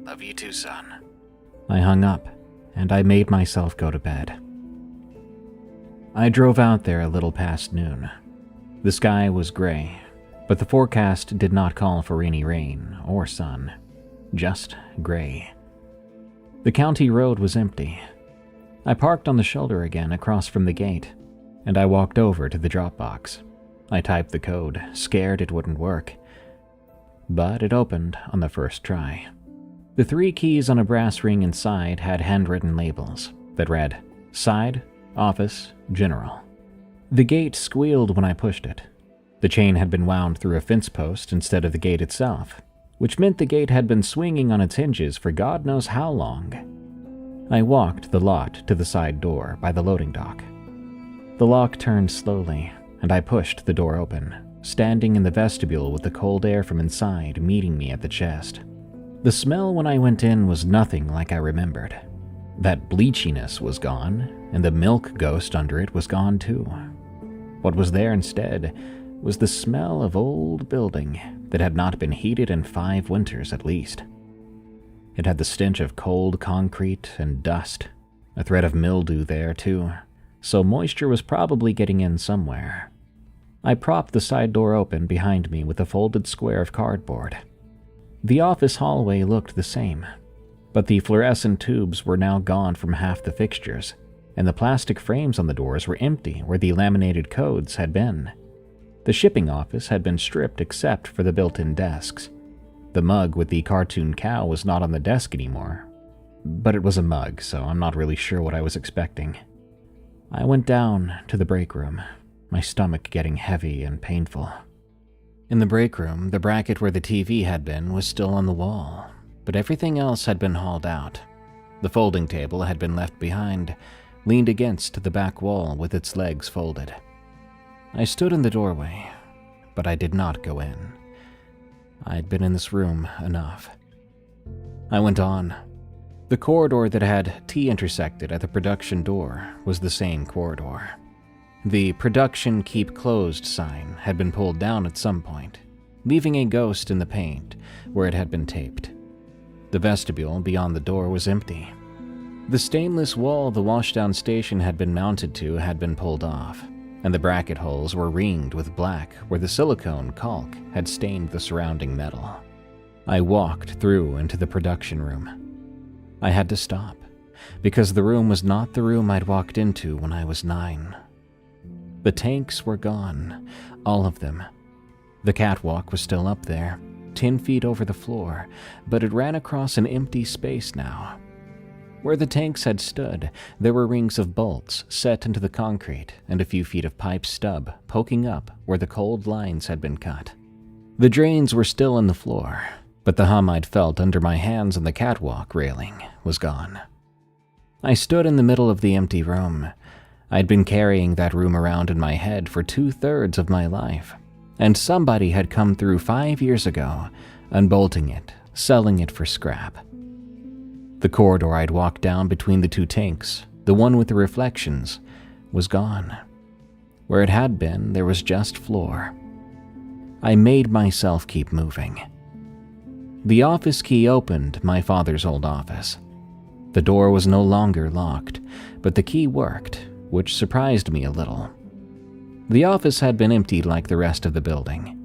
Love you too, son. I hung up, and I made myself go to bed. I drove out there a little past noon. The sky was gray, but the forecast did not call for any rain or sun, just gray. The county road was empty. I parked on the shoulder again across from the gate, and I walked over to the drop box. I typed the code, scared it wouldn't work, but it opened on the first try. The 3 keys on a brass ring inside had handwritten labels that read, Side, Office, General. The gate squealed when I pushed it. The chain had been wound through a fence post instead of the gate itself, which meant the gate had been swinging on its hinges for God knows how long. I walked the lot to the side door by the loading dock. The lock turned slowly, and I pushed the door open, standing in the vestibule with the cold air from inside meeting me at the chest. The smell when I went in was nothing like I remembered. That bleachiness was gone, and the milk ghost under it was gone too. What was there instead was the smell of old building that had not been heated in 5 winters at least. It had the stench of cold concrete and dust, a thread of mildew there too, so moisture was probably getting in somewhere. I propped the side door open behind me with a folded square of cardboard. The office hallway looked the same, but the fluorescent tubes were now gone from half the fixtures, and the plastic frames on the doors were empty where the laminated codes had been. The shipping office had been stripped except for the built-in desks. The mug with the cartoon cow was not on the desk anymore, but it was a mug, so I'm not really sure what I was expecting. I went down to the break room, my stomach getting heavy and painful. In the break room, the bracket where the TV had been was still on the wall, but everything else had been hauled out. The folding table had been left behind, leaned against the back wall with its legs folded. I stood in the doorway, but I did not go in. I'd been in this room enough. I went on. The corridor that had T-intersected at the production door was the same corridor. The "Production Keep Closed" sign had been pulled down at some point, leaving a ghost in the paint where it had been taped. The vestibule beyond the door was empty. The stainless wall the washdown station had been mounted to had been pulled off, and the bracket holes were ringed with black where the silicone caulk had stained the surrounding metal. I walked through into the production room. I had to stop, because the room was not the room I'd walked into when I was 9. The tanks were gone, all of them. The catwalk was still up there, 10 feet over the floor, but it ran across an empty space now. Where the tanks had stood, there were rings of bolts set into the concrete and a few feet of pipe stub poking up where the cold lines had been cut. The drains were still in the floor, but the hum I'd felt under my hands on the catwalk railing was gone. I stood in the middle of the empty room. I'd been carrying that room around in my head for 2/3 of my life, and somebody had come through 5 years ago, unbolting it, selling it for scrap. The corridor I'd walked down between the 2 tanks, the one with the reflections, was gone. Where it had been, there was just floor. I made myself keep moving. The office key opened my father's old office. The door was no longer locked, but the key worked, which surprised me a little. The office had been emptied like the rest of the building.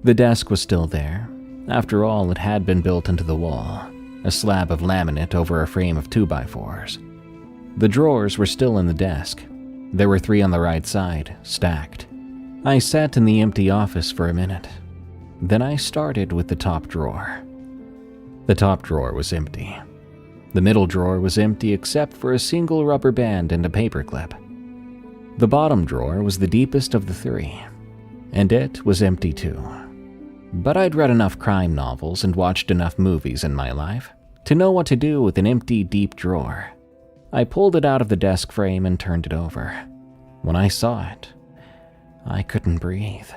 The desk was still there. After all, it had been built into the wall, a slab of laminate over a frame of 2x4s. The drawers were still in the desk. There were 3 on the right side, stacked. I sat in the empty office for a minute. Then I started with the top drawer. The top drawer was empty. The middle drawer was empty except for a single rubber band and a paperclip. The bottom drawer was the deepest of the 3, and it was empty too. But I'd read enough crime novels and watched enough movies in my life to know what to do with an empty, deep drawer. I pulled it out of the desk frame and turned it over. When I saw it, I couldn't breathe.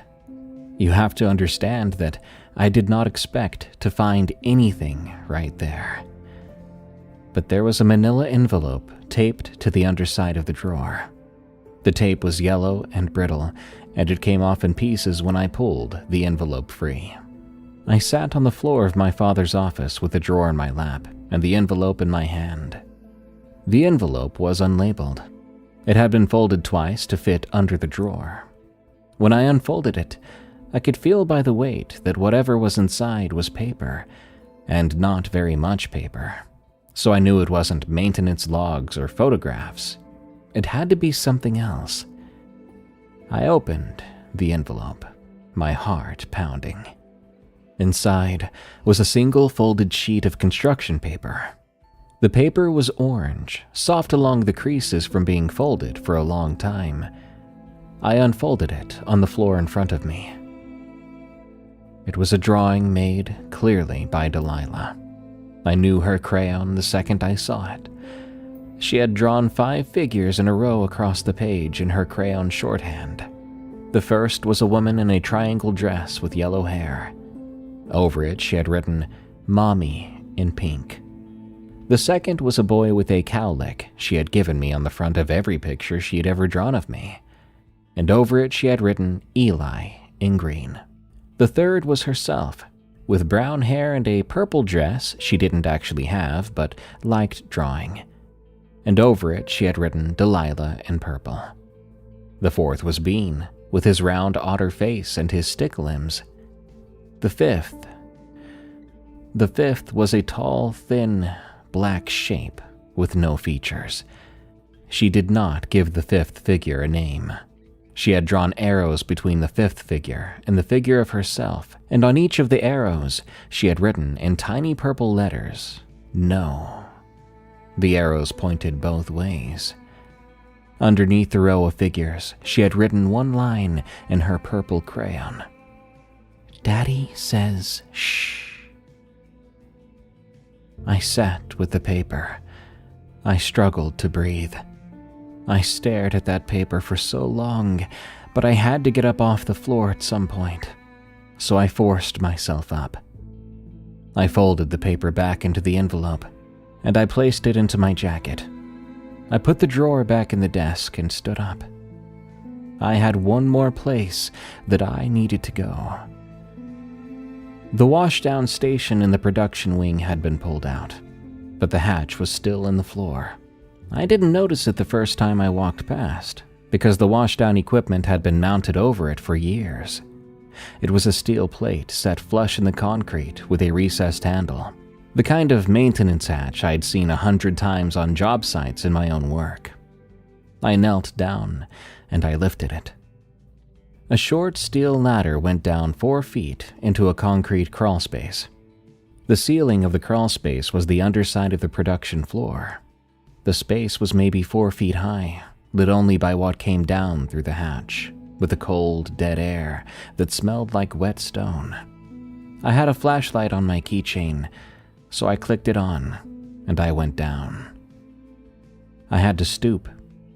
You have to understand that I did not expect to find anything right there. But there was a manila envelope taped to the underside of the drawer. The tape was yellow and brittle, and it came off in pieces when I pulled the envelope free. I sat on the floor of my father's office with the drawer in my lap and the envelope in my hand. The envelope was unlabeled. It had been folded twice to fit under the drawer. When I unfolded it, I could feel by the weight that whatever was inside was paper, and not very much paper. So I knew it wasn't maintenance logs or photographs. It had to be something else. I opened the envelope, my heart pounding. Inside was a single folded sheet of construction paper. The paper was orange, soft along the creases from being folded for a long time. I unfolded it on the floor in front of me. It was a drawing made clearly by Delilah. I knew her crayon the second I saw it. She had drawn 5 figures in a row across the page in her crayon shorthand. The first was a woman in a triangle dress with yellow hair. Over it, she had written, "Mommy," in pink. The second was a boy with a cowlick she had given me on the front of every picture she had ever drawn of me. And over it, she had written, "Eli," in green. The third was herself, with brown hair and a purple dress she didn't actually have, but liked drawing. And over it, she had written, "Delilah," in purple. The fourth was Bean, with his round otter face and his stick limbs. The fifth was a tall, thin, black shape with no features. She did not give the 5th figure a name. She had drawn arrows between the fifth figure and the figure of herself, and on each of the arrows she had written in tiny purple letters, "No." The arrows pointed both ways. Underneath the row of figures, she had written one line in her purple crayon. "Daddy says shh." I sat with the paper. I struggled to breathe. I stared at that paper for so long, but I had to get up off the floor at some point, so I forced myself up. I folded the paper back into the envelope, and I placed it into my jacket. I put the drawer back in the desk and stood up. I had one more place that I needed to go. The washdown station in the production wing had been pulled out, but the hatch was still in the floor. I didn't notice it the first time I walked past, because the washdown equipment had been mounted over it for years. It was a steel plate set flush in the concrete with a recessed handle, the kind of maintenance hatch I'd seen 100 times on job sites in my own work. I knelt down and I lifted it. A short steel ladder went down 4 feet into a concrete crawlspace. The ceiling of the crawlspace was the underside of the production floor. The space was maybe 4 feet high, lit only by what came down through the hatch, with the cold, dead air that smelled like wet stone. I had a flashlight on my keychain, so I clicked it on, and I went down. I had to stoop.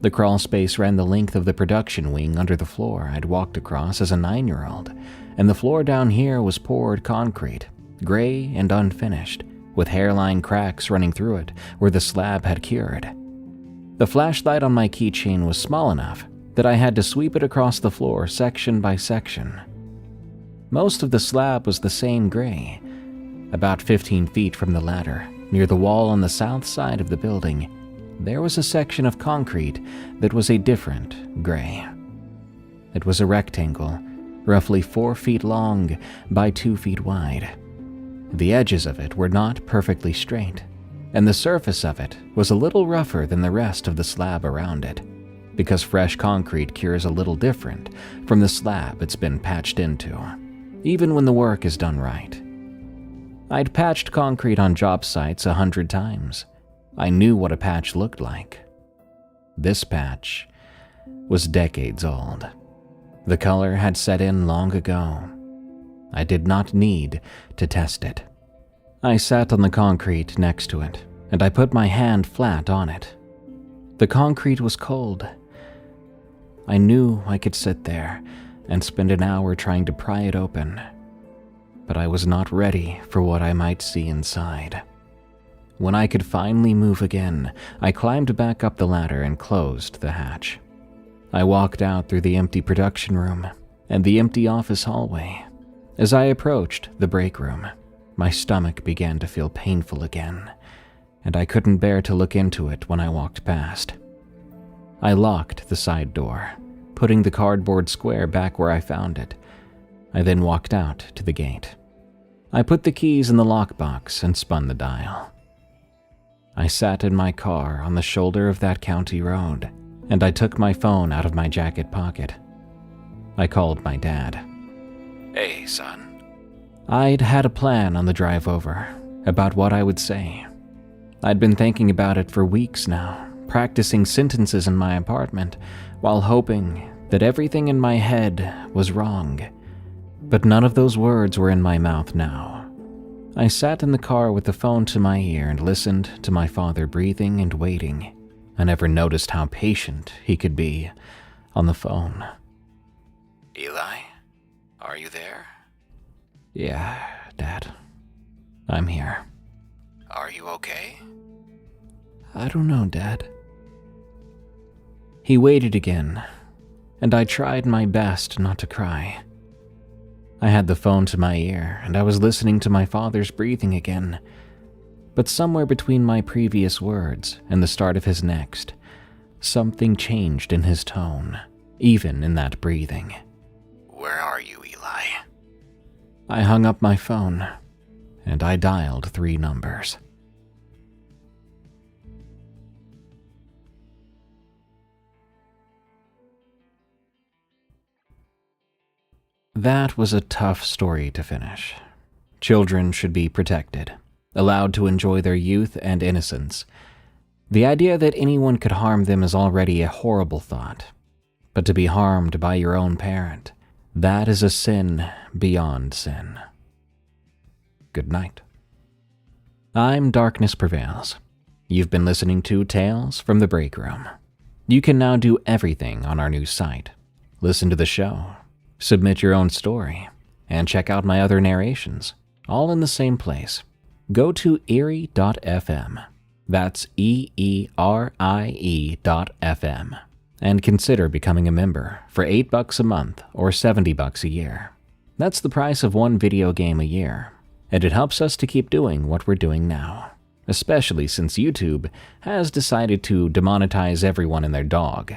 The crawl space ran the length of the production wing under the floor I'd walked across as a 9-year-old, and the floor down here was poured concrete, gray and unfinished, with hairline cracks running through it where the slab had cured. The flashlight on my keychain was small enough that I had to sweep it across the floor section by section. Most of the slab was the same gray. About 15 feet from the ladder, near the wall on the south side of the building, there was a section of concrete that was a different gray. It was a rectangle, roughly 4 feet long by 2 feet wide. The edges of it were not perfectly straight, and the surface of it was a little rougher than the rest of the slab around it, because fresh concrete cures a little different from the slab it's been patched into, even when the work is done right. I'd patched concrete on job sites 100 times. I knew what a patch looked like. This patch was decades old. The color had set in long ago. I did not need to test it. I sat on the concrete next to it, and I put my hand flat on it. The concrete was cold. I knew I could sit there and spend an hour trying to pry it open, but I was not ready for what I might see inside. When I could finally move again, I climbed back up the ladder and closed the hatch. I walked out through the empty production room and the empty office hallway. As I approached the break room, my stomach began to feel painful again, and I couldn't bear to look into it when I walked past. I locked the side door, putting the cardboard square back where I found it. I then walked out to the gate. I put the keys in the lockbox and spun the dial. I sat in my car on the shoulder of that county road, and I took my phone out of my jacket pocket. I called my dad. Hey, son. I'd had a plan on the drive over about what I would say. I'd been thinking about it for weeks now, practicing sentences in my apartment while hoping that everything in my head was wrong. But none of those words were in my mouth now. I sat in the car with the phone to my ear and listened to my father breathing and waiting. I never noticed how patient he could be on the phone. Eli, are you there? Yeah, Dad. I'm here. Are you okay? I don't know, Dad. He waited again, and I tried my best not to cry. I had the phone to my ear, and I was listening to my father's breathing again. But somewhere between my previous words and the start of his next, something changed in his tone, even in that breathing. Where are you, Eli? I hung up my phone, and I dialed 3 numbers. That was a tough story to finish. Children should be protected, allowed to enjoy their youth and innocence. The idea that anyone could harm them is already a horrible thought. But to be harmed by your own parent, that is a sin beyond sin. Good night. I'm Darkness Prevails. You've been listening to Tales from the Break Room. You can now do everything on our new site. Listen to the show, submit your own story, and check out my other narrations, all in the same place. Go to eerie.fm. That's EERIE.fm. And consider becoming a member for $8 a month or $70 a year. That's the price of one video game a year, and it helps us to keep doing what we're doing now, especially since YouTube has decided to demonetize everyone and their dog.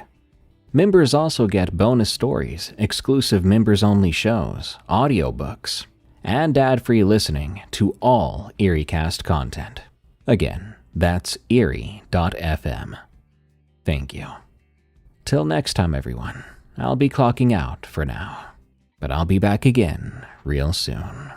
Members also get bonus stories, exclusive members-only shows, audiobooks, and ad-free listening to all EerieCast content. Again, that's eerie.fm. Thank you. Till next time, everyone, I'll be clocking out for now, but I'll be back again real soon.